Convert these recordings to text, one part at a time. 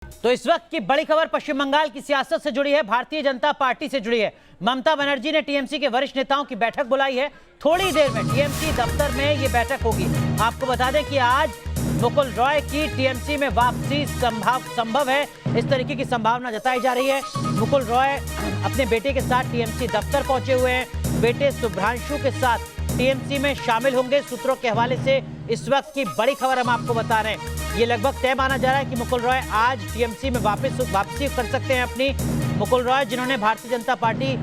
तो इस वक्त की बड़ी खबर पश्चिम बंगाल की सियासत से जुड़ी है, भारतीय जनता पार्टी से जुड़ी है। ममता बनर्जी ने टीएमसी के वरिष्ठ नेताओं की बैठक बुलाई है। थोड़ी देर में टीएमसी दफ्तर में ये बैठक होगी। आपको बता दें कि आज मुकुल रॉय की टीएमसी में वापसी संभव है, इस तरीके की संभावना जताई जा रही है। मुकुल रॉय अपने बेटे के साथ टीएमसी दफ्तर पहुंचे हुए हैं। बेटे शुभ्रांशु के साथ टीएमसी में शामिल होंगे। सूत्रों के हवाले से इस वक्त की बड़ी खबर हम आपको बता रहे हैं। ये लगभग तय माना जा रहा है कि मुकुल रॉय आज टीएमसी में वापसी कर सकते हैं अपनी। मुकुल रॉय जिन्होंने भारतीय जनता पार्टी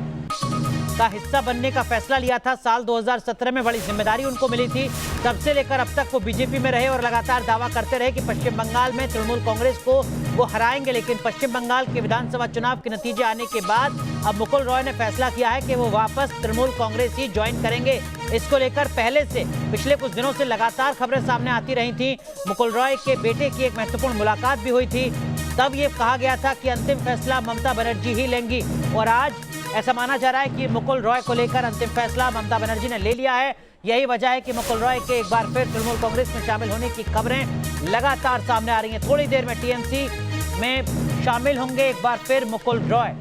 का हिस्सा बनने का फैसला लिया था, साल 2017 में बड़ी जिम्मेदारी उनको मिली थी। तब से लेकर अब तक वो बीजेपी में रहे और लगातार दावा करते रहे कि पश्चिम बंगाल में तृणमूल कांग्रेस को वो हराएंगे। लेकिन पश्चिम बंगाल के विधानसभा चुनाव के नतीजे आने के बाद अब मुकुल रॉय ने फैसला किया है कि वो वापस तृणमूल कांग्रेस ही ज्वाइन करेंगे। इसको लेकर पहले से पिछले कुछ दिनों से लगातार खबरें सामने आती रही थी। मुकुल रॉय के बेटे की एक महत्वपूर्ण मुलाकात भी हुई थी। तब ये कहा गया था कि अंतिम फैसला ममता बनर्जी ही लेंगी और आज ऐसा माना जा रहा है कि मुकुल रॉय को लेकर अंतिम फैसला ममता बनर्जी ने ले लिया है। यही वजह है कि मुकुल रॉय के एक बार फिर तृणमूल कांग्रेस में शामिल होने की खबरें लगातार सामने आ रही हैं। थोड़ी देर में टीएमसी में शामिल होंगे एक बार फिर मुकुल रॉय।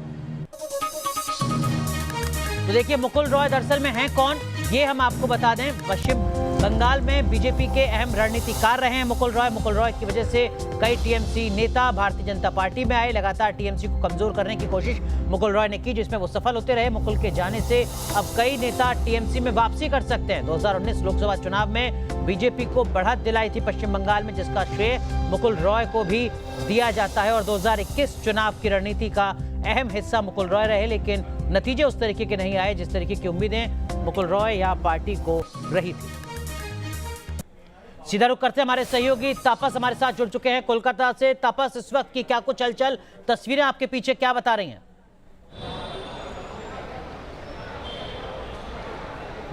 तो देखिए मुकुल रॉय दरअसल में हैं कौन, ये हम आपको बता दें। पश्चिम बंगाल में बीजेपी के अहम रणनीतिकार रहे हैं मुकुल रॉय। मुकुल रॉय की वजह से कई टीएमसी नेता भारतीय जनता पार्टी में आए। लगातार टीएमसी को कमजोर करने की कोशिश मुकुल रॉय ने की, जिसमें वो सफल होते रहे। मुकुल के जाने से अब कई नेता टीएमसी में वापसी कर सकते हैं। 2019 लोकसभा चुनाव में बीजेपी को बढ़त दिलाई थी पश्चिम बंगाल में, जिसका श्रेय मुकुल रॉय को भी दिया जाता है। और 2021 चुनाव की रणनीति का अहम हिस्सा मुकुल रॉय रहे, लेकिन नतीजे उस तरीके के नहीं आए जिस तरीके की उम्मीदें मुकुल रॉय या पार्टी को रही थी। सीधा रुख करते हमारे सहयोगी तापस हमारे साथ जुड़ चुके हैं कोलकाता से। तापस, इस वक्त की क्या कुछ हलचल, तस्वीरें आपके पीछे क्या बता रही हैं?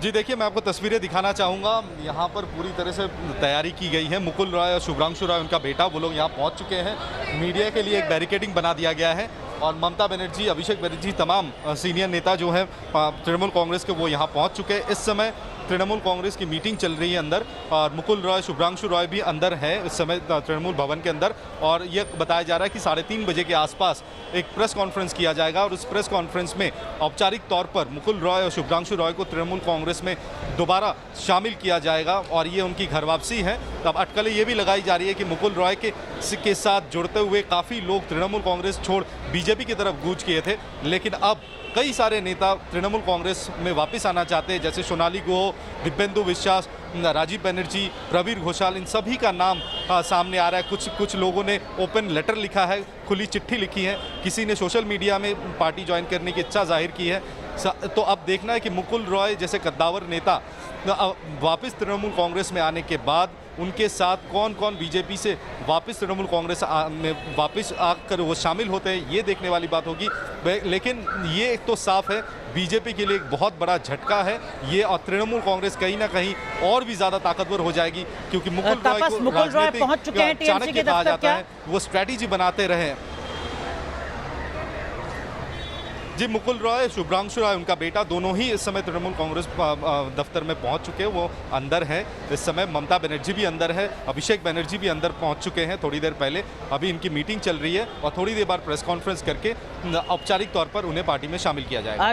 जी देखिए, मैं आपको तस्वीरें दिखाना चाहूँगा। यहाँ पर पूरी तरह से तैयारी की गई है। मुकुल रॉय और शुभ्रांशु रॉय, उनका बेटा, वो लोग यहाँ पहुँच चुके हैं। मीडिया के लिए एक बैरिकेडिंग बना दिया गया है और ममता बनर्जी, अभिषेक बनर्जी, तमाम सीनियर नेता जो हैं तृणमूल कांग्रेस के, वो यहाँ पहुँच चुके हैं। इस समय तृणमूल कांग्रेस की मीटिंग चल रही है अंदर और मुकुल रॉय, शुभ्रांशु रॉय भी अंदर है इस समय तृणमूल भवन के अंदर। और ये बताया जा रहा है कि 3:30 बजे के आसपास एक प्रेस कॉन्फ्रेंस किया जाएगा और उस प्रेस कॉन्फ्रेंस में औपचारिक तौर पर मुकुल रॉय और शुभ्रांशु रॉय को तृणमूल कांग्रेस में दोबारा शामिल किया जाएगा और ये उनकी घर वापसी है। अब अटकलें ये भी लगाई जा रही है कि मुकुल रॉय के साथ जुड़ते हुए काफ़ी लोग तृणमूल कांग्रेस छोड़ बीजेपी की तरफ कूच किए थे, लेकिन अब कई सारे नेता तृणमूल कांग्रेस में वापस आना चाहते हैं, जैसे सोनाली गुह, दिव्येंदु विश्वास, राजीव बनर्जी, प्रवीर घोषाल, इन सभी का नाम सामने आ रहा है। कुछ लोगों ने ओपन लेटर लिखा है, खुली चिट्ठी लिखी है, किसी ने सोशल मीडिया में पार्टी ज्वाइन करने की इच्छा जाहिर की है। तो अब देखना है कि मुकुल रॉय जैसे कद्दावर नेता वापस तृणमूल कांग्रेस में आने के बाद उनके साथ कौन कौन बीजेपी से वापस तृणमूल कांग्रेस में वापस आकर वो शामिल होते हैं, ये देखने वाली बात होगी। लेकिन ये एक तो साफ है, बीजेपी के लिए एक बहुत बड़ा झटका है ये, और तृणमूल कांग्रेस कहीं ना कहीं और भी ज़्यादा ताकतवर हो जाएगी, क्योंकि मुकुल रॉय को राजनीतिक चाणक्य कहा जाता है। वो स्ट्रैटेजी बनाते रहे। जी, मुकुल रॉय, शुभ्रांशु रॉय, उनका बेटा, दोनों ही इस समय तृणमूल कांग्रेस दफ्तर में पहुंच चुके हैं, वो अंदर हैं इस समय। ममता बनर्जी भी अंदर है, अभिषेक बनर्जी भी अंदर पहुंच चुके हैं थोड़ी देर पहले। अभी इनकी मीटिंग चल रही है और थोड़ी देर बाद प्रेस कॉन्फ्रेंस करके औपचारिक तौर पर उन्हें पार्टी में शामिल किया जाएगा।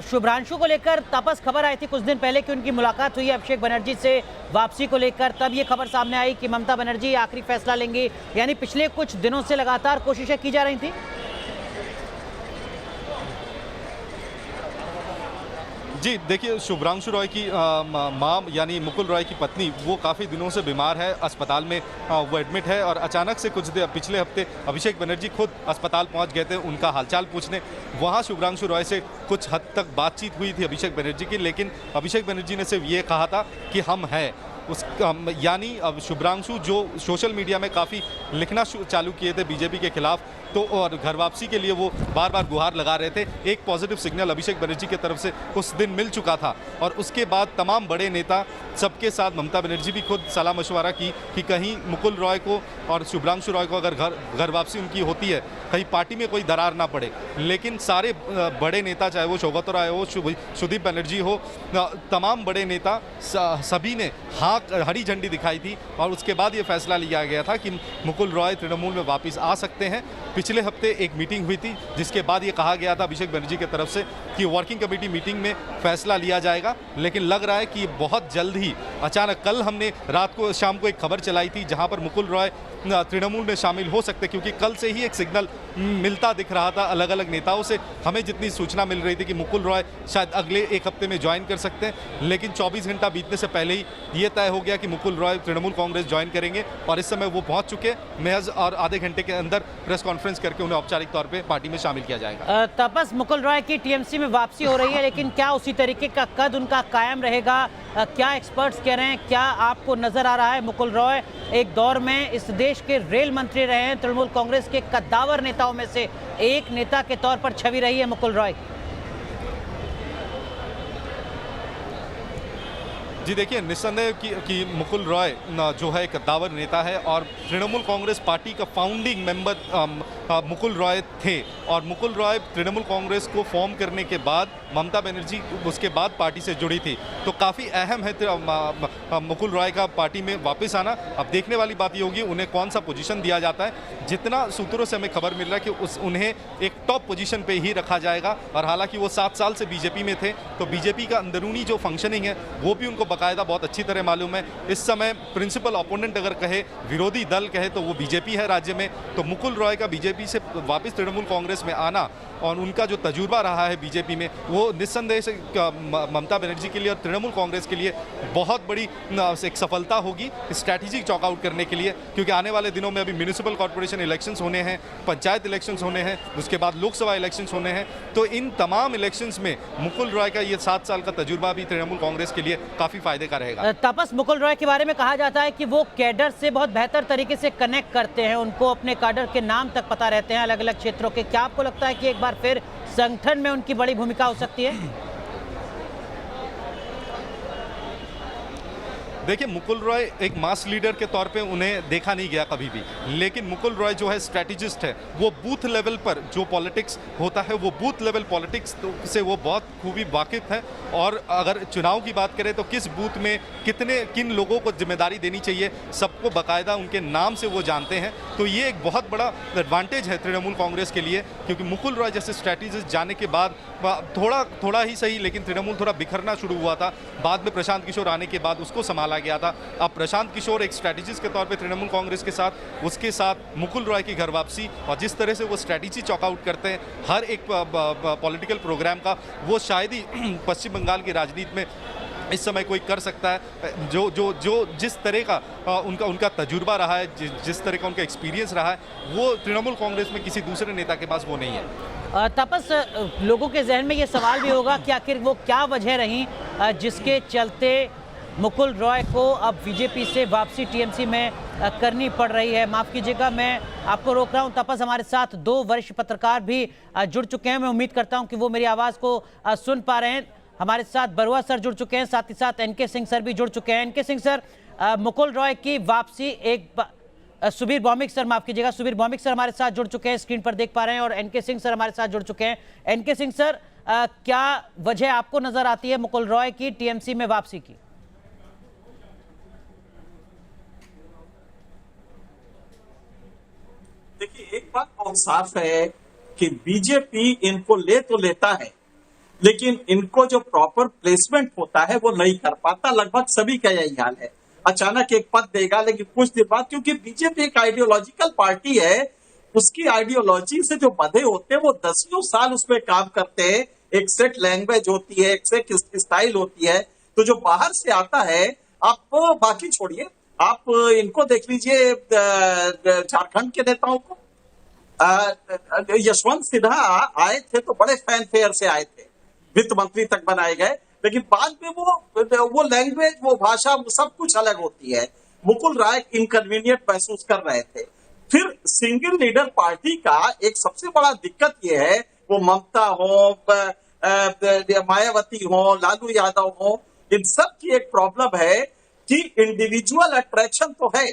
शुभ्रांशु को लेकर तापस खबर आई थी कुछ दिन पहले कि उनकी मुलाकात हुई है अभिषेक बनर्जी से वापसी को लेकर। तब ये खबर सामने आई कि ममता बनर्जी आखिरी फैसला लेंगी, यानी पिछले कुछ दिनों से लगातार कोशिशें की जा रही थी। जी देखिए, शुभ्रांशु रॉय की मां यानी मुकुल रॉय की पत्नी, वो काफ़ी दिनों से बीमार है, अस्पताल में वो एडमिट है और अचानक से पिछले हफ्ते अभिषेक बनर्जी खुद अस्पताल पहुंच गए थे उनका हालचाल पूछने। वहां शुभ्रांशु रॉय से कुछ हद तक बातचीत हुई थी अभिषेक बनर्जी की, लेकिन अभिषेक बनर्जी ने सिर्फ ये कहा था कि हम हैं यानी अब शुभ्रांशु जो सोशल मीडिया में काफ़ी लिखना चालू किए थे बीजेपी के खिलाफ, तो और घर वापसी के लिए वो बार बार गुहार लगा रहे थे। एक पॉजिटिव सिग्नल अभिषेक बनर्जी की तरफ से उस दिन मिल चुका था और उसके बाद तमाम बड़े नेता सबके साथ ममता बनर्जी भी खुद सलाह मशवरा की कि कहीं मुकुल रॉय को और शुभ्रांशु रॉय को अगर घर वापसी उनकी होती है, कहीं पार्टी में कोई दरार ना पड़े। लेकिन सारे बड़े नेता, चाहे वो सौगत राय हो, सुदीप बनर्जी हो, तमाम बड़े नेता सभी ने हाँ वहाँ हरी झंडी दिखाई थी और उसके बाद ये फैसला लिया गया था कि मुकुल रॉय तृणमूल में वापस आ सकते हैं। पिछले हफ्ते एक मीटिंग हुई थी जिसके बाद ये कहा गया था अभिषेक बनर्जी की तरफ से कि वर्किंग कमेटी मीटिंग में फैसला लिया जाएगा, लेकिन लग रहा है कि बहुत जल्द ही अचानक कल हमने शाम को एक खबर चलाई थी जहां पर मुकुल रॉय तृणमूल में शामिल हो सकते, क्योंकि कल से ही एक सिग्नल मिलता दिख रहा था अलग अलग नेताओं से। हमें जितनी सूचना मिल रही थी कि मुकुल रॉय शायद अगले एक हफ्ते में ज्वाइन कर सकते हैं, लेकिन 24 घंटा बीतने से पहले ही ये तय हो गया कि मुकुल रॉय तृणमूल कांग्रेस ज्वाइन करेंगे और इस समय वो पहुंच चुके हैं। महज और आधे घंटे के अंदर प्रेस कॉन्फ्रेंस करके उन्हें औपचारिक तौर पर पार्टी में शामिल किया जाएगा। तपस, मुकुल रॉय की टीएमसी में वापसी हो रही है, लेकिन क्या उसी तरीके का कद उनका कायम रहेगा? क्या एक्सपर्ट्स कह रहे हैं? क्या आपको नजर आ रहा है मुकुल रॉय एक दौर में इस देश के रेल मंत्री रहे हैं, तृणमूल कांग्रेस के कद्दावर नेताओं में से एक नेता के तौर पर छवि रही है मुकुल रॉय? जी देखिए, निस्संदेह कि मुकुल रॉय जो है एक कद्दावर नेता है और तृणमूल कांग्रेस पार्टी का फाउंडिंग मेंबर मुकुल रॉय थे और मुकुल रॉय तृणमूल कांग्रेस को फॉर्म करने के बाद ममता बनर्जी उसके बाद पार्टी से जुड़ी थी, तो काफ़ी अहम है मुकुल रॉय का पार्टी में वापस आना। अब देखने वाली बात ये होगी उन्हें कौन सा पोजीशन दिया जाता है। जितना सूत्रों से हमें खबर मिल रहा है कि उन्हें एक टॉप पोजीशन पे ही रखा जाएगा और हालांकि वो 7 साल से बीजेपी में थे, तो बीजेपी का अंदरूनी जो फंक्शनिंग है वो भी उनको बाकायदा बहुत अच्छी तरह मालूम है। इस समय प्रिंसिपल ओपोनेंट अगर कहे, विरोधी दल कहे, तो वो बीजेपी है राज्य में। तो मुकुल रॉय का बीजेपी से वापस तृणमूल कांग्रेस में आना और उनका जो तजुर्बा रहा है बीजेपी में, वो निस्संदेह से ममता बनर्जी के लिए और तृणमूल कांग्रेस के लिए बहुत बड़ी एक सफलता होगी स्ट्रैटेजिक चॉकआउट करने के लिए, क्योंकि आने वाले दिनों में अभी म्यूनिसिपल कॉर्पोरेशन इलेक्शंस होने हैं, पंचायत इलेक्शंस होने हैं, उसके बाद लोकसभा इलेक्शंस होने हैं। तो इन तमाम इलेक्शंस में मुकुल रॉय का ये 7 साल का तजुर्बा भी तृणमूल कांग्रेस के लिए काफ़ी फायदे का रहेगा। तपस, मुकुल रॉय के बारे में कहा जाता है कि वो कैडर से बहुत बेहतर तरीके से कनेक्ट करते हैं, उनको अपने कैडर के नाम तक पता रहते हैं अलग अलग क्षेत्रों के। क्या आपको लगता है कि एक बार फिर संगठन में उनकी बड़ी भूमिका हो सकती है? देखिए, मुकुल रॉय एक मास लीडर के तौर पे उन्हें देखा नहीं गया कभी भी, लेकिन मुकुल रॉय जो है स्ट्रैटेजिस्ट है। वो बूथ लेवल पर जो पॉलिटिक्स होता है, वो बूथ लेवल पॉलिटिक्स से वो बहुत खूबी वाकिफ है। और अगर चुनाव की बात करें तो किस बूथ में किन लोगों को जिम्मेदारी देनी चाहिए, सबको बाकायदा उनके नाम से वो जानते हैं। तो ये एक बहुत बड़ा एडवांटेज है तृणमूल कांग्रेस के लिए, क्योंकि मुकुल रॉय जैसे स्ट्रैटेजिस्ट जाने के बाद थोड़ा ही सही, लेकिन तृणमूल थोड़ा बिखरना शुरू हुआ था। बाद में प्रशांत किशोर आने के बाद उसको संभाला गया था। अब प्रशांत किशोर एक स्ट्रैटेजिस्ट के तौर पे तृणमूल कांग्रेस के साथ, उसके साथ मुकुल रॉय की घर वापसी और जिस तरह से वो स्ट्रैटेजी चॉकआउट करते हैं हर एक पॉलिटिकल प्रोग्राम का, वो शायद ही पश्चिम बंगाल की राजनीति में इस समय कोई कर सकता है। जो जिस तरह का उनका तजुर्बा रहा है, जिस तरह का उनका एक्सपीरियंस रहा है, वो तृणमूल कांग्रेस में किसी दूसरे नेता के पास वो नहीं है। तपस, लोगों के जहन में ये सवाल भी होगा कि आखिर वो क्या वजह रही जिसके चलते मुकुल रॉय को अब बीजेपी से वापसी टीएमसी में करनी पड़ रही है। माफ़ कीजिएगा, मैं आपको रोक रहा हूं। तपस, हमारे साथ 2 वरिष्ठ पत्रकार भी जुड़ चुके हैं। मैं उम्मीद करता हूं कि वो मेरी आवाज़ को सुन पा रहे हैं। हमारे साथ बरुआ सर जुड़ चुके हैं, साथ ही साथ एनके सिंह सर भी जुड़ चुके हैं। एनके सिंह सर, मुकुल रॉय की वापसी सुबीर भौमिक सर, माफ़ कीजिएगा, सुबीर भौमिक सर हमारे साथ जुड़ चुके हैं, स्क्रीन पर देख पा रहे हैं, और एनके सिंह सर हमारे साथ जुड़ चुके हैं। एनके सिंह सर, क्या वजह आपको नजर आती है मुकुल रॉय की टीएमसी में वापसी की? देखिए, एक बात बहुत साफ है कि बीजेपी इनको तो लेता है, लेकिन इनको जो प्रॉपर प्लेसमेंट होता है वो नहीं कर पाता। लगभग सभी का यही हाल है। अचानक एक पद देगा, लेकिन कुछ देर बाद, क्योंकि बीजेपी एक आइडियोलॉजिकल पार्टी है, उसकी आइडियोलॉजी से जो बंधे होते हैं वो 10 साल उसमें काम करते हैं। एक सेट लैंग्वेज होती है, एक सेट स्टाइल होती है। तो जो बाहर से आता है, आप बाकी छोड़िए, आप इनको देख लीजिए, झारखंड के नेताओं को। यशवंत सिन्हा आए थे तो बड़े फैन फेयर से आए थे, वित्त मंत्री तक बनाए गए, लेकिन बाद में वो लैंग्वेज, वो भाषा, वो सब कुछ अलग होती है। मुकुल रॉय इनकन्वीनियंट महसूस कर रहे थे। फिर सिंगल लीडर पार्टी का एक सबसे बड़ा दिक्कत ये है, वो ममता हो, मायावती हो, लालू यादव हो, इन सब की एक प्रॉब्लम है कि इंडिविजुअल अट्रैक्शन तो है,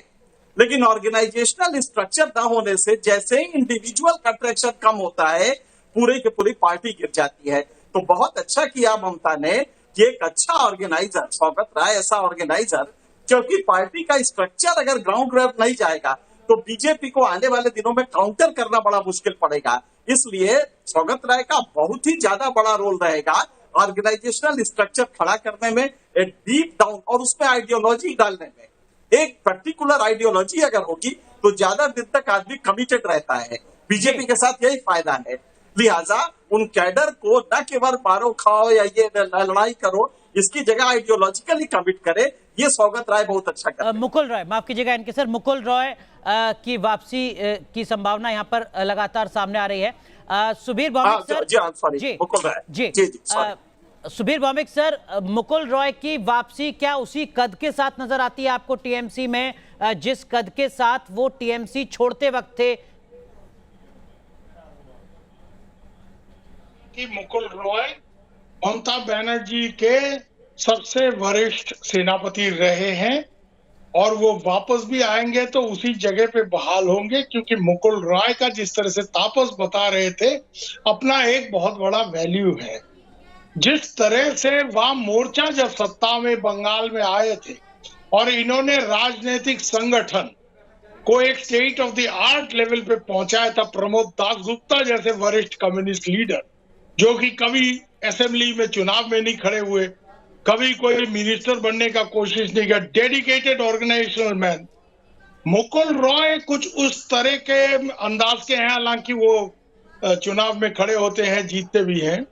लेकिन ऑर्गेनाइजेशनल स्ट्रक्चर ना होने से जैसे ही इंडिविजुअल का अट्रैक्शन कम होता है, पूरे की पूरी पार्टी गिर जाती है। तो बहुत अच्छा किया ममता ने कि एक अच्छा ऑर्गेनाइजर, स्वागत राय ऐसा ऑर्गेनाइजर क्योंकि पार्टी का स्ट्रक्चर अगर ग्राउंड लेवल नहीं जाएगा तो बीजेपी को आने वाले दिनों में काउंटर करना बड़ा मुश्किल पड़ेगा। इसलिए सौगत राय का बहुत ही ज्यादा बड़ा रोल रहेगा ऑर्गेनाइजेशनल स्ट्रक्चर खड़ा करने में, एक डीप डाउन और उसमें आइडियोलॉजी डालने में। एक पर्टिकुलर आइडियोलॉजी अगर होगी तो ज्यादा दिन तक आदमी कमिटेड रहता है। बीजेपी के साथ यही फायदा है। लिहाजा उन कैडर को न केवल मारो खाओ या ये लड़ाई करो, इसकी जगह आइडियोलॉजिकली कमिट करे, ये सौगत राय बहुत अच्छा कर। मुकुल रॉय, माफ कीजिएगा इनके सर, मुकुल रॉय की वापसी की संभावना यहाँ पर लगातार सामने आ रही है। सुबीर भौमिक सर, जी मुकुल रॉय, जी सुबीर भौमिक सर, मुकुल रॉय की वापसी क्या उसी कद के साथ नजर आती है आपको टीएमसी में, जिस कद के साथ वो टीएमसी छोड़ते वक्त थे? कि मुकुल रॉय ममता बनर्जी के सबसे वरिष्ठ सेनापति रहे हैं और वो वापस भी आएंगे तो उसी जगह पे बहाल होंगे, क्योंकि मुकुल रॉय का जिस तरह से तापस बता रहे थे अपना एक बहुत बड़ा वैल्यू है। जिस तरह से वहां मोर्चा जब सत्ता में बंगाल में आए थे और इन्होंने राजनीतिक संगठन को एक state of the art level पे पहुंचाया था, प्रमोद दासगुप्ता जैसे वरिष्ठ कम्युनिस्ट लीडर जो कि कभी असेंबली में चुनाव में नहीं खड़े हुए, कभी कोई मिनिस्टर बनने का कोशिश नहीं किया, dedicated organizational man. Mukul Roy कुछ उस तरह के अंदाज के हैं, हालांकि वो चुनाव में खड़े होते हैं, जीतते भी हैं,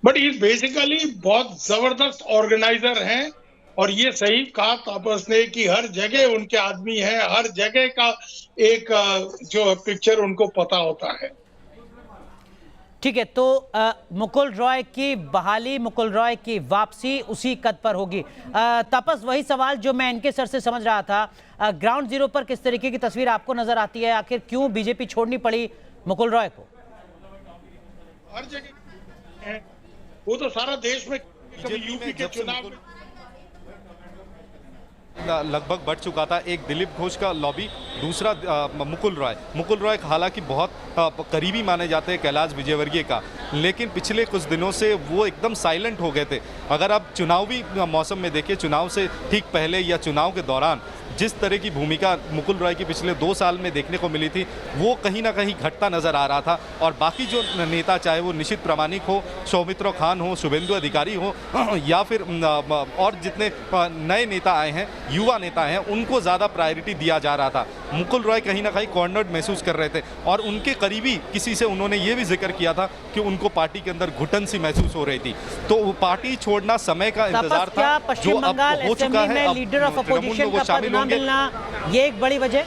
बट ये बेसिकली बहुत जबरदस्त ऑर्गेनाइजर हैं। और ये सही कहा तापस ने कि हर जगह उनके आदमी हैं, हर जगह का एक जो पिक्चर उनको पता होता है। ठीक है, तो मुकुल रॉय की बहाली, मुकुल रॉय की वापसी उसी कद पर होगी। तापस, वही सवाल जो मैं इनके सर से समझ रहा था, ग्राउंड जीरो पर किस तरीके की तस्वीर आपको नजर आती है? आखिर क्यों बीजेपी छोड़नी पड़ी मुकुल रॉय को? हर जगह वो तो सारा देश में, यूपी के चुनाव लगभग बढ़ चुका था। एक दिलीप घोष का लॉबी, दूसरा मुकुल रॉय हालांकि बहुत करीबी माने जाते हैं कैलाश विजयवर्गीय का, लेकिन पिछले कुछ दिनों से वो एकदम साइलेंट हो गए थे। अगर आप चुनावी मौसम में देखिए, चुनाव से ठीक पहले या चुनाव के दौरान जिस तरह की भूमिका मुकुल रॉय की पिछले 2 साल में देखने को मिली थी, वो कहीं ना कहीं घटता नजर आ रहा था। और बाकी जो नेता, चाहे वो निशित प्रामाणिक हो, सौमित्र खान हो, शुभेंदु अधिकारी हो, या फिर और जितने नए नेता आए हैं, युवा नेता हैं, उनको ज़्यादा प्रायोरिटी दिया जा रहा था। मुकुल रॉय कहीं ना कहीं कॉर्नर्ड महसूस कर रहे थे और उनके करीबी किसी से उन्होंने ये भी जिक्र किया था कि उनको पार्टी के अंदर घुटन सी महसूस हो रही थी। तो वो पार्टी छोड़ना समय का इंतजार था, जो अब हो चुका है। अब लीडर ऑफ अपोजिशन का पद ना मिलना, ये एक बड़ी वजह।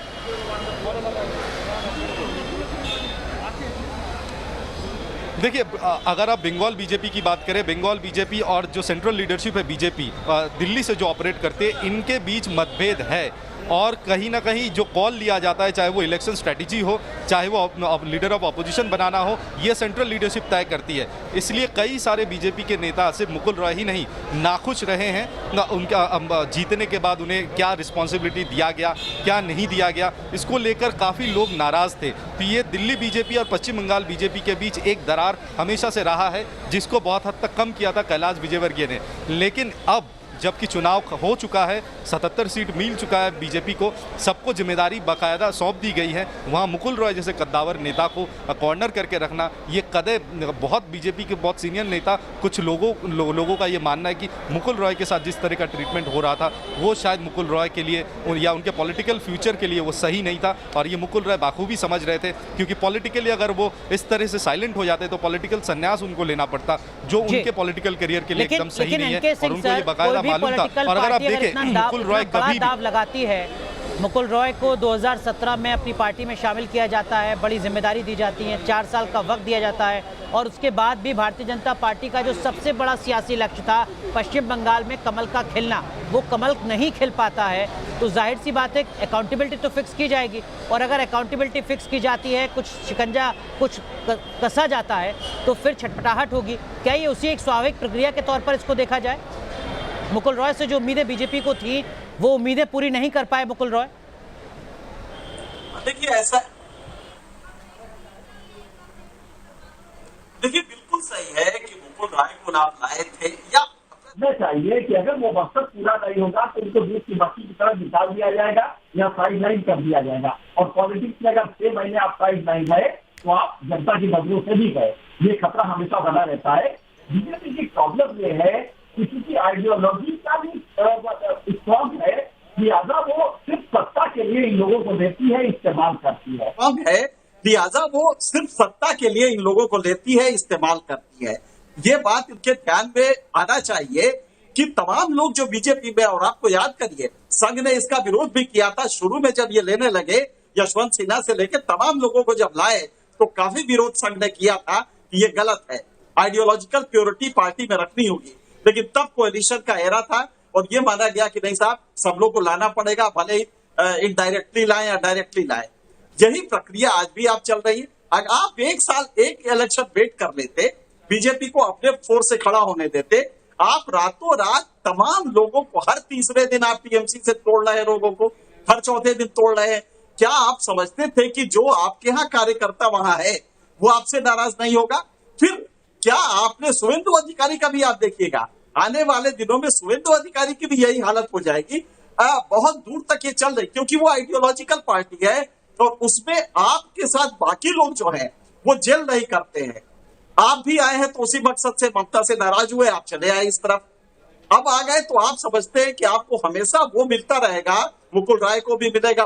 देखिए, अगर आप बंगाल बीजेपी की बात करें, बंगाल बीजेपी और जो सेंट्रल लीडरशिप है बीजेपी दिल्ली से जो ऑपरेट करते हैं, इनके बीच मतभेद है। और कहीं ना कहीं जो कॉल लिया जाता है, चाहे वो इलेक्शन स्ट्रेटजी हो, चाहे वो लीडर ऑफ अपोजिशन बनाना हो, ये सेंट्रल लीडरशिप तय करती है। इसलिए कई सारे बीजेपी के नेता सिर्फ मुकुल रॉय ही नहीं, नाखुश रहे हैं उनका जीतने के बाद उन्हें क्या रिस्पॉन्सिबिलिटी दिया गया, क्या नहीं दिया गया, इसको लेकर काफ़ी लोग नाराज़ थे। तो ये दिल्ली बीजेपी और पश्चिम बंगाल बीजेपी के बीच एक दरार हमेशा से रहा है, जिसको बहुत हद तक कम किया था कैलाश विजयवर्गीय ने। लेकिन अब जबकि चुनाव हो चुका है, 77 सीट मिल चुका है बीजेपी को, सबको जिम्मेदारी बाकायदा सौंप दी गई है, वहाँ मुकुल रॉय जैसे कद्दावर नेता को कॉर्नर करके रखना, ये कदे बहुत बीजेपी के बहुत सीनियर नेता, कुछ लोगों का ये मानना है कि मुकुल रॉय के साथ जिस तरह का ट्रीटमेंट हो रहा था, वो शायद मुकुल रॉय के लिए या उनके पॉलिटिकल फ्यूचर के लिए वो सही नहीं था। और ये मुकुल रॉय बाखूबी समझ रहे थे, क्योंकि पॉलिटिकली अगर वो इस तरह से साइलेंट हो जाते तो पॉलिटिकल संन्यास उनको लेना पड़ता, जो उनके पॉलिटिकल करियर के लिए एकदम सही नहीं है। और उनको ये बाकायदा मालूम था। और अगर आप देखें, मुकुल रॉय कभी दाव लगाती है, मुकुल रॉय को 2017 में अपनी पार्टी में शामिल किया जाता है, बड़ी जिम्मेदारी दी जाती है, 4 साल का वक्त दिया जाता है, और उसके बाद भी भारतीय जनता पार्टी का जो सबसे बड़ा सियासी लक्ष्य था पश्चिम बंगाल में कमल का खिलना, वो कमल नहीं खिल पाता है। तो जाहिर सी बात है, अकाउंटेबिलिटी तो फिक्स की जाएगी, और अगर अकाउंटेबिलिटी फिक्स की जाती है, कुछ शिकंजा कुछ कसा जाता है, तो फिर छटपटाहट होगी। क्या ये उसी एक स्वाभाविक प्रक्रिया के तौर पर इसको देखा जाए? मुकुल रॉय से जो उम्मीदें बीजेपी को थी, वो उम्मीदें पूरी नहीं कर पाए मुकुल रॉय। देखिए बिल्कुल सही है कि मुकुल रॉय को आप लाए थे, या सोचना चाहिए कि अगर वो मकसद पूरा नहीं होगा तो उनको देश की बाकी की तरफ निकाल दिया जाएगा या साइड लाइन कर दिया जाएगा। और पॉलिटिक्स में अगर 6 महीने आप साइड लाइन गए तो आप जनता की नजरों से भी गए, ये खतरा हमेशा बना रहता है। बीजेपी की प्रॉब्लम ये है कि किसी आइडियोलॉजी का भी स्ट्रॉन्ग है, लिहाजा वो सिर्फ सत्ता के लिए इन लोगों को देती है, इस्तेमाल करती है। लिहाजा वो सिर्फ सत्ता के लिए इन लोगों को लेती है, इस्तेमाल करती है। ये बात इनके ध्यान में आना चाहिए कि तमाम लोग जो बीजेपी में, और आपको याद करिए संघ ने इसका विरोध भी किया था शुरू में, जब ये लेने लगे यशवंत सिन्हा से लेकर तमाम लोगों को जब लाए तो काफी विरोध संघ ने किया था कि ये गलत है, आइडियोलॉजिकल प्योरिटी पार्टी में रखनी होगी। लेकिन तब कोएलिशन का एरा था और ये माना गया कि नहीं साहब, सब लोग को लाना पड़ेगा, भले ही इनडायरेक्टली लाएं या डायरेक्टली लाएं। यही प्रक्रिया आज भी आप चल रही है। अगर आप एक साल एक इलेक्शन वेट कर लेते, बीजेपी को अपने फोर्स से खड़ा होने देते, आप रातों रात तमाम लोगों को हर तीसरे दिन आप टीएमसी से तोड़ रहे हैं, लोगों को हर चौथे दिन तोड़ रहे हैं। क्या आप समझते थे कि जो आपके यहाँ कार्यकर्ता वहां है वो आपसे नाराज नहीं होगा? फिर क्या आपने शुभेंदु अधिकारी का भी आप देखिएगा, आने वाले दिनों में शुभेंदु अधिकारी की भी यही हालत हो जाएगी। बहुत दूर तक ये चल रही, क्योंकि वो आइडियोलॉजिकल पार्टी है और उसमें आपके साथ बाकी लोग जो हैं वो जेल नहीं करते हैं। आप भी आए हैं तो उसी मकसद से, ममता से नाराज हुए, आप चले आए इस तरफ। अब आ गए तो आप समझते हैं कि आपको हमेशा वो मिलता रहेगा, मुकुल राय को भी मिलेगा,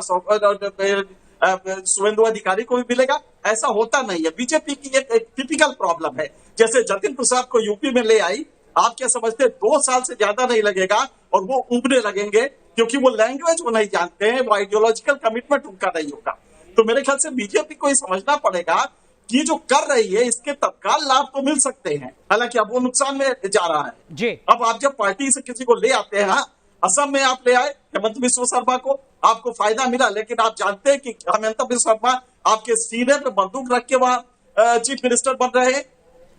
शुभेंदु अधिकारी को भी मिलेगा। ऐसा होता नहीं है। बीजेपी की एक टिपिकल प्रॉब्लम है। जैसे जतिन प्रसाद को यूपी में ले आई, आप क्या समझते हैं 2 साल से ज्यादा नहीं लगेगा और वो उबने लगेंगे, क्योंकि वो लैंग्वेज वो नहीं जानते हैं, वो आइडियोलॉजिकल कमिटमेंट उनका नहीं होगा। तो मेरे ख्याल से बीजेपी को ये समझना पड़ेगा कि जो कर रही है इसके तत्काल लाभ तो मिल सकते हैं, हालांकि अब वो नुकसान में जा रहा है जी। अब आप जब पार्टी से किसी को ले आते हैं, हाँ असम में आप ले आए हेमंत बिस्वा शर्मा को, आपको फायदा मिला, लेकिन आप जानते हैं कि हेमंत बिस्वा शर्मा आपके सीने पे बंदूक रख के वहां चीफ मिनिस्टर बन रहे हैं।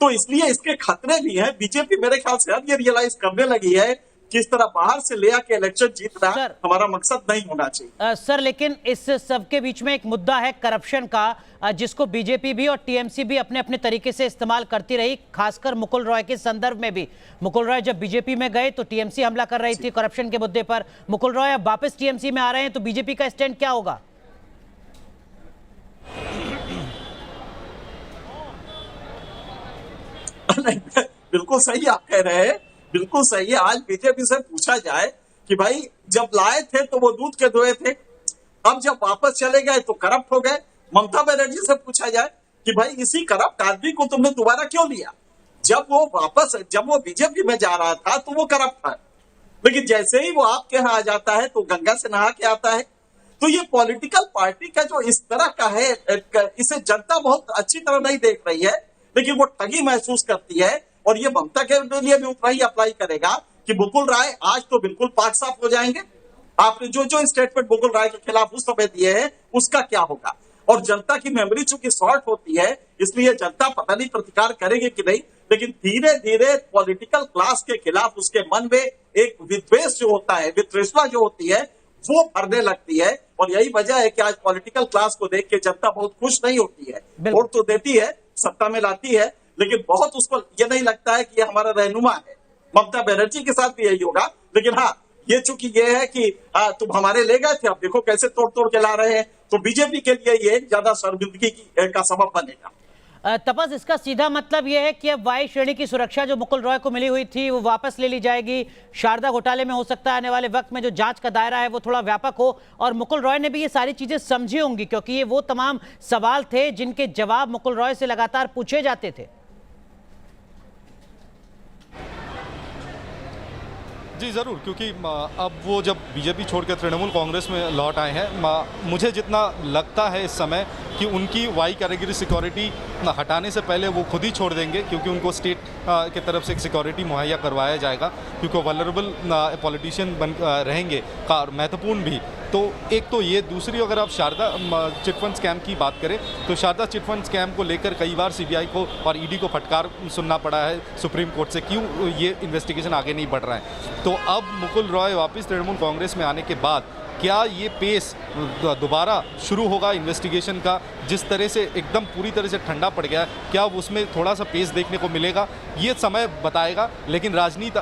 तो इसलिए इसके खतरे भी हैं। बीजेपी मेरे ख्याल से अब ये रियलाइज करने लगी है कि इस तरह बाहर से ले आके इलेक्शन जीतना हमारा मकसद नहीं होना चाहिए। सर, लेकिन इस सब के बीच में एक मुद्दा है करप्शन का, जिसको बीजेपी भी और टीएमसी भी अपने अपने तरीके से इस्तेमाल करती रही, खासकर मुकुल रॉय के संदर्भ में भी। मुकुल रॉय जब बीजेपी में गए तो टीएमसी हमला कर रही थी करप्शन के मुद्दे पर। मुकुल रॉय अब वापस टीएमसी में आ रहे हैं तो बीजेपी का स्टैंड क्या होगा? बिल्कुल सही आप कह रहे हैं, बिल्कुल सही है। आज बीजेपी से पूछा जाए कि भाई जब लाए थे तो वो दूध के धोए थे, अब जब वापस चले गए तो करप्ट हो गए। ममता बनर्जी से पूछा जाए कि भाई इसी करप्ट आदमी को तुमने दोबारा क्यों लिया? जब वो बीजेपी में जा रहा था तो वो करप्ट था, लेकिन जैसे ही वो आपके यहाँ आ जाता है तो गंगा से नहा के आता है। तो ये पॉलिटिकल पार्टी का जो इस तरह का है, इसे जनता बहुत अच्छी तरह नहीं देख रही है, लेकिन वो ठगी महसूस करती है। और ये ममता के लिए भी उतना ही अप्लाई करेगा कि मुकुल राय आज तो बिल्कुल पाक साफ हो जाएंगे। आपने जो स्टेटमेंट मुकुल राय के खिलाफ उस समय दिए हैं उसका क्या होगा? और जनता की मेमोरी चूंकि शॉर्ट होती है, इसलिए जनता पता नहीं प्रतिकार करेगी कि नहीं, लेकिन धीरे धीरे पॉलिटिकल क्लास के खिलाफ उसके मन में एक विद्वेष जो होता है, वितृष्णा जो होती है, वो भरने लगती है। और यही वजह है कि आज पॉलिटिकल क्लास को देख के जनता बहुत खुश नहीं होती है। वोट तो देती है, सत्ता में लाती है, लेकिन बहुत उसको ये नहीं लगता है कि ये हमारा रहनुमा है। ममता बनर्जी के साथ भी यही होगा, लेकिन हाँ ये चूंकि ये है कि तुम हमारे ले गए थे, अब देखो कैसे तोड़ तोड़ के ला रहे हैं, तो बीजेपी के लिए ये ज्यादा शर्मिंदगी का सबब बनेगा। तपस, इसका सीधा मतलब यह है कि अब वाई श्रेणी की सुरक्षा जो मुकुल रॉय को मिली हुई थी वो वापस ले ली जाएगी। शारदा घोटाले में हो सकता है आने वाले वक्त में जो जांच का दायरा है वो थोड़ा व्यापक हो, और मुकुल रॉय ने भी ये सारी चीजें समझी होंगी, क्योंकि ये वो तमाम सवाल थे जिनके जवाब मुकुल रॉय से लगातार पूछे जाते थे। जी ज़रूर, क्योंकि अब वो जब बीजेपी छोड़कर तृणमूल कांग्रेस में लौट आए हैं, मुझे जितना लगता है इस समय कि उनकी वाई कैटेगरी सिक्योरिटी हटाने से पहले वो खुद ही छोड़ देंगे, क्योंकि उनको स्टेट की तरफ से एक सिक्योरिटी मुहैया करवाया जाएगा, क्योंकि वल्नरेबल पॉलिटिशियन बन रहेंगे का महत्वपूर्ण भी। तो एक तो ये, दूसरी अगर आप शारदा चिटफंड स्कैम की बात करें तो शारदा चिटफंड स्कैम को लेकर कई बार सीबीआई को और ईडी को फटकार सुनना पड़ा है सुप्रीम कोर्ट से, क्यों ये इन्वेस्टिगेशन आगे नहीं बढ़ रहा है। तो अब मुकुल रॉय वापस तृणमूल कांग्रेस में आने के बाद क्या ये पेस दोबारा शुरू होगा इन्वेस्टिगेशन का? जिस तरह से एकदम पूरी तरह से ठंडा पड़ गया है, क्या उसमें थोड़ा सा पेस देखने को मिलेगा? ये समय बताएगा। लेकिन राजनीति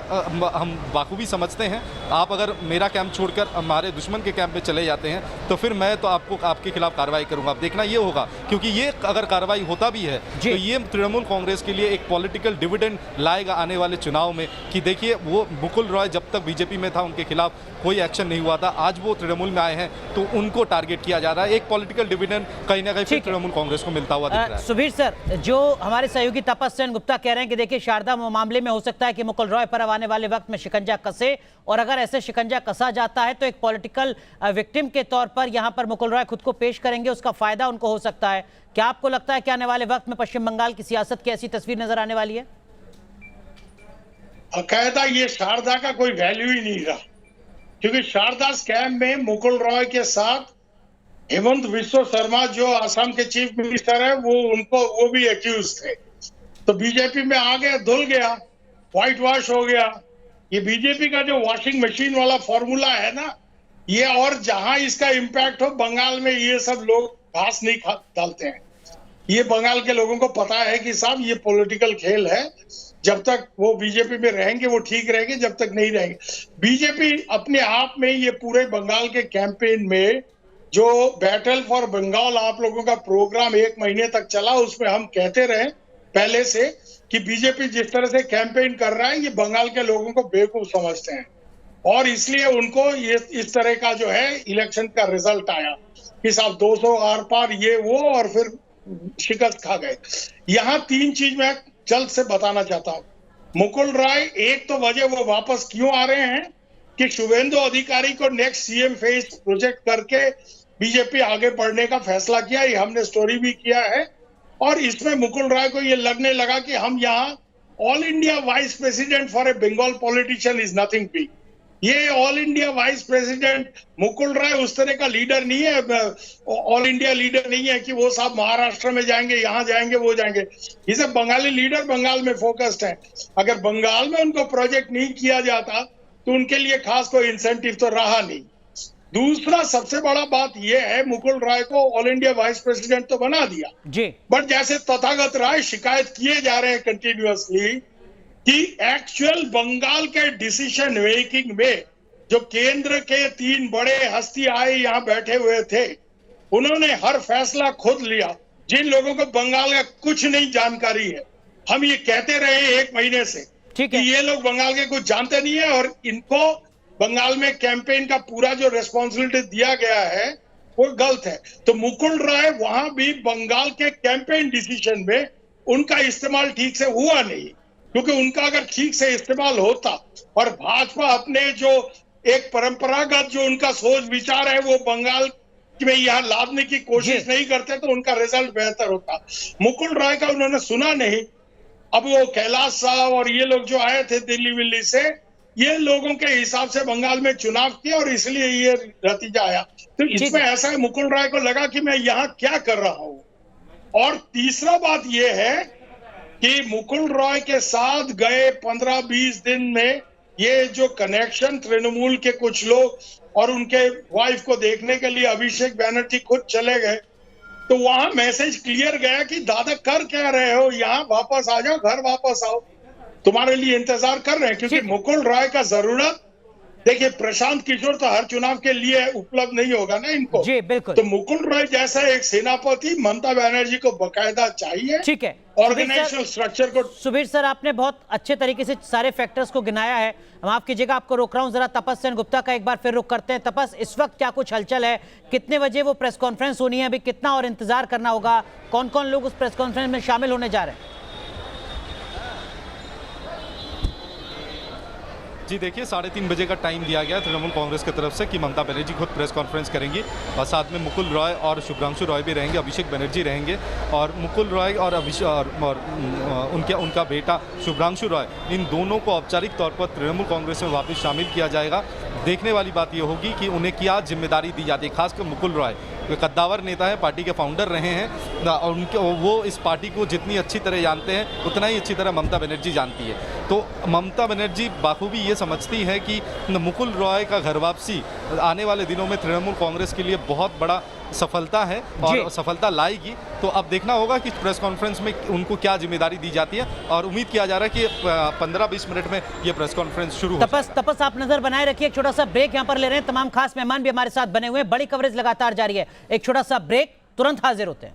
हम बाखूबी समझते हैं। आप अगर मेरा कैंप छोड़कर हमारे दुश्मन के कैंप में चले जाते हैं तो फिर मैं तो आपके खिलाफ कार्रवाई करूंगा। अब देखना ये होगा, क्योंकि ये अगर कार्रवाई होता भी है तो ये तृणमूल कांग्रेस के लिए एक पॉलिटिकल डिविडेंड लाएगा आने वाले चुनाव में, कि देखिए वो मुकुल रॉय जब तक बीजेपी में था उनके खिलाफ कोई एक्शन नहीं हुआ था, आज वो तृणमूल में आए हैं तो उनको टारगेट किया जा रहा है। एक पॉलिटिकल डिविडेंड कहीं ना कहीं तृणमूल कांग्रेस को मिलता हुआ दिख रहा है। सुबीर सर, जो हमारे सहयोगी तपस सेन गुप्ता कह रहे हैं कि देखिए शारदा मामले में हो सकता है कि मुकुल रॉय पर अब आने वाले वक्त में शिकंजा कसे, और अगर ऐसे शिकंजा कसा जाता है तो एक पॉलिटिकल विक्टिम के तौर पर यहां पर मुकुल रॉय खुद को पेश करेंगे, उसका फायदा उनको हो सकता है। क्या आपको लगता है कि आने वाले वक्त में पश्चिम बंगाल की सियासत की ऐसी तस्वीर नजर आने वाली है? बाकायदा ये शारदा का कोई वैल्यू ही नहीं रहा, क्योंकि शारदा स्कैम में मुकुल रॉय के साथ हेमंत बिस्वा शर्मा जो असम के चीफ मिनिस्टर है वो भी एक्यूज थे। तो बीजेपी में आ गया, धुल गया, व्हाइट वॉश हो गया। ये बीजेपी का जो वॉशिंग मशीन वाला फॉर्मूला है ना, ये, और जहां इसका इम्पैक्ट हो, बंगाल में ये सब लोग घास नहीं डालते हैं। ये बंगाल के लोगों को पता है कि साहब ये पॉलिटिकल खेल है, जब तक वो बीजेपी में रहेंगे वो ठीक रहेंगे, जब तक नहीं रहेंगे। बीजेपी अपने आप में ये पूरे बंगाल के कैंपेन में जो बैटल फॉर बंगाल आप लोगों का प्रोग्राम 1 महीने तक चला, उसमें हम कहते रहे पहले से कि बीजेपी जिस तरह से कैंपेन कर रहा है ये बंगाल के लोगों को बेवकूफ समझते हैं, और इसलिए उनको ये इस तरह का जो है इलेक्शन का रिजल्ट आया कि साहब 200 आर पार ये वो, और फिर शिकस्त खा गए। यहाँ 3 चीज मैं जल्द से बताना चाहता हूँ। मुकुल रॉय, एक तो वजह वो वापस क्यों आ रहे हैं कि शुभेंदु अधिकारी को नेक्स्ट सीएम फेस प्रोजेक्ट करके बीजेपी आगे बढ़ने का फैसला किया, ये हमने स्टोरी भी किया है। और इसमें मुकुल रॉय को ये लगने लगा कि हम यहाँ all India vice president for a Bengal politician is nothing big. ये all India vice president Mukul Roy उस तरह का लीडर नहीं है, ऑल इंडिया लीडर नहीं है कि वो साहब महाराष्ट्र में जाएंगे, यहाँ जाएंगे, वो जाएंगे। ये सब बंगाली लीडर बंगाल में फोकस्ड है। अगर बंगाल में उनको प्रोजेक्ट नहीं किया जाता तो उनके लिए खास कोई इंसेंटिव तो रहा नहीं। दूसरा सबसे बड़ा बात यह है, मुकुल रॉय को ऑल इंडिया वाइस प्रेसिडेंट तो बना दिया जी, बट जैसे तथागत राय शिकायत किए जा रहे हैं कंटिन्यूअसली कि एक्चुअल बंगाल के डिसीजन मेकिंग में जो केंद्र के 3 बड़े हस्ती आए यहाँ बैठे हुए थे, उन्होंने हर फैसला खुद लिया। जिन लोगों को बंगाल का कुछ नहीं जानकारी है, हम ये कहते रहे 1 महीने से कि ये लोग बंगाल के कुछ जानते नहीं है, और इनको बंगाल में कैंपेन का पूरा जो रेस्पॉन्सिबिलिटी दिया गया है वो गलत है। तो मुकुल रॉय वहां भी बंगाल के कैंपेन डिसीजन में उनका इस्तेमाल ठीक से हुआ नहीं, क्योंकि उनका अगर ठीक से इस्तेमाल होता और भाजपा अपने जो एक परंपरागत जो उनका सोच विचार है वो बंगाल में यहाँ लादने की कोशिश नहीं करते तो उनका रिजल्ट बेहतर होता। मुकुल रॉय का उन्होंने सुना नहीं। अब वो कैलाश साहब और ये लोग जो आए थे दिल्ली विल्ली से, ये लोगों के हिसाब से बंगाल में चुनाव किया और इसलिए ये नतीजा आया। तो इसमें ऐसा है, मुकुल रॉय को लगा कि मैं यहाँ क्या कर रहा हूँ। और तीसरा बात ये है कि मुकुल रॉय के साथ गए 15-20 दिन में ये जो कनेक्शन तृणमूल के कुछ लोग और उनके वाइफ को देखने के लिए अभिषेक बनर्जी खुद चले गए, तो वहां मैसेज क्लियर गया कि दादा कर क्या रहे हो, यहाँ वापस आ जाओ, घर वापस आओ, तुम्हारे लिए इंतजार कर रहे हैं। क्योंकि मुकुल रॉय का जरूरत, देखिए प्रशांत किशोर तो हर चुनाव के लिए उपलब्ध नहीं होगा ना इनको जी, बिल्कुल। तो मुकुल रॉय जैसा एक सेनापति ममता बनर्जी को बकायदा चाहिए, ठीक है, ऑर्गेनाइजेशनल स्ट्रक्चर को। सुबीर सर, आपने बहुत अच्छे तरीके से सारे फैक्टर्स को गिनाया है। हम आपकी जगह आपको रोक रहा हूं, जरा तपस सेन गुप्ता का एक बार फिर रुख करते हैं। तपस, इस वक्त क्या कुछ हलचल है? कितने बजे वो प्रेस कॉन्फ्रेंस होनी है? अभी कितना और इंतजार करना होगा? कौन कौन लोग उस प्रेस कॉन्फ्रेंस में शामिल होने जा रहे हैं? जी देखिए, 3:30 बजे का टाइम दिया गया तृणमूल कांग्रेस की तरफ से कि ममता बनर्जी खुद प्रेस कॉन्फ्रेंस करेंगी और साथ में मुकुल रॉय और शुभ्रांशु रॉय भी रहेंगे, अभिषेक बनर्जी रहेंगे। और मुकुल रॉय और उनका बेटा शुभ्रांशु रॉय, इन दोनों को औपचारिक तौर पर तृणमूल कांग्रेस में वापस शामिल किया जाएगा। देखने वाली बात यह होगी कि उन्हें क्या जिम्मेदारी दी जाती है, खासकर मुकुल रॉय कद्दावर नेता है, पार्टी के फाउंडर रहे हैं और उनके वो इस पार्टी को जितनी अच्छी तरह जानते हैं उतना ही अच्छी तरह ममता बनर्जी जानती है। तो ममता बनर्जी बाखूबी ये समझती है कि मुकुल रॉय का घर वापसी आने वाले दिनों में तृणमूल कांग्रेस के लिए बहुत बड़ा सफलता है और सफलता लाएगी। तो अब देखना होगा कि प्रेस कॉन्फ्रेंस में उनको क्या जिम्मेदारी दी जाती है और उम्मीद किया जा रहा है कि 15-20 मिनट में ये प्रेस कॉन्फ्रेंस शुरू हो। तपस आप नजर बनाए रखिए, एक छोटा सा ब्रेक यहाँ पर ले रहे हैं, तमाम खास मेहमान भी हमारे साथ बने हुए हैं, बड़ी कवरेज लगातार जारी है। एक छोटा सा ब्रेक, तुरंत हाजिर होते हैं।